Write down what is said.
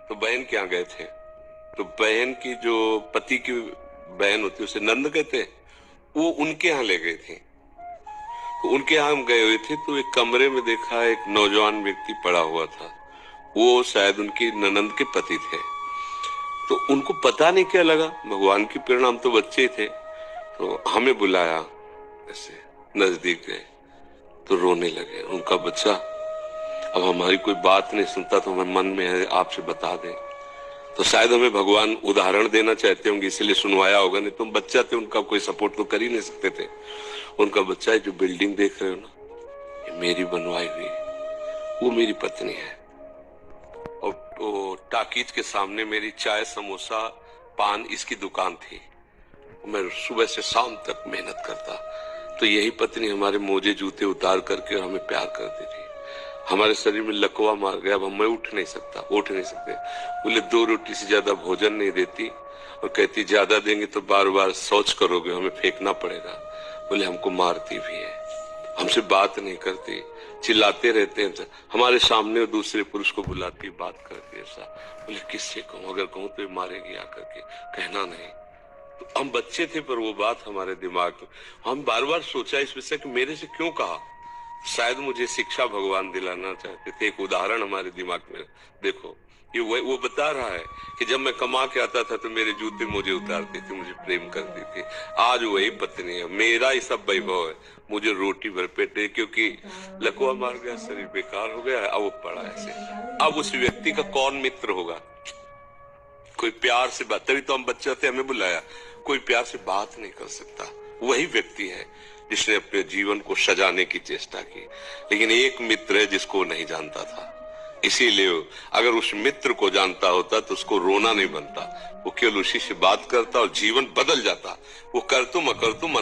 तो बहन के यहाँ गए थे। तो बहन की जो पति की बहन होती है उसे नंद कहते हैं, वो उनके यहाँ ले गए थे। तो उनके यहाँ हम गए हुए थे तो एक कमरे में देखा एक नौजवान व्यक्ति पड़ा हुआ था। वो शायद उनकी ननंद के पति थे। तो उनको पता नहीं क्या लगा, भगवान की प्रेरणा, हम तो बच्चे ही थे, तो हमें बुलाया, ऐसे नजदीक गए तो रोने लगे। उनका बच्चा अब हमारी कोई बात नहीं सुनता तो हमारे मन में है आपसे बता दें। तो शायद हमें भगवान उदाहरण देना चाहते होंगे इसलिए सुनवाया होगा, नहीं तुम बच्चा थे, उनका कोई सपोर्ट तो कर ही नहीं सकते थे। उनका बच्चा है, जो बिल्डिंग देख रहे हो ना, ये मेरी बनवाई हुई, वो मेरी पत्नी है। और तो टाकीज के सामने मेरी चाय समोसा पान इसकी दुकान थी। मैं सुबह से शाम तक मेहनत करता, तो यही पत्नी हमारे मोजे जूते उतार करके और हमें प्यार करती थी। हमारे शरीर में लकवा मार गया, अब मैं उठ नहीं सकते। बोले 2 रोटी से ज्यादा भोजन नहीं देती और कहती ज्यादा देंगे तो बार बार शौच करोगे, हमें फेंकना पड़ेगा। बोले हमको मारती भी है, हमसे बात नहीं करती, चिल्लाते रहते हैं, हमारे सामने दूसरे पुरुष को बुलाती, बात करती ऐसा। बोले किससे कहूं, अगर कहूं तो मारेगी आकर के, कहना नहीं। तो हम बच्चे थे पर वो बात हमारे दिमाग में, हम बार बार सोचा इस विषय कि मेरे से क्यों कहा। शायद मुझे शिक्षा भगवान दिलाना चाहते थे, एक उदाहरण हमारे दिमाग में। देखो ये वो बता रहा है कि जब मैं कमा के आता था तो मेरे जूते मुझे उतारती थी, मुझे प्रेम करती थी। आज वही पत्नी है, मेरा ही सब वैभव है, मुझे रोटी भर पेट है, क्योंकि लकवा मार गया, शरीर बेकार हो गया, अब वो पड़ा ऐसे। अब उस व्यक्ति का कौन मित्र होगा? कोई प्यार से बात, तभी तो हम बच्चे थे, हमें बुलाया, कोई प्यार से बात नहीं कर सकता। वही व्यक्ति है जिसने अपने जीवन को सजाने की चेष्टा की। लेकिन एक मित्र है जिसको नहीं जानता था, इसीलिए अगर उस मित्र को जानता होता तो उसको रोना नहीं बनता, वो केवल उसी से बात करता और जीवन बदल जाता। वो कर तुम अकर तुम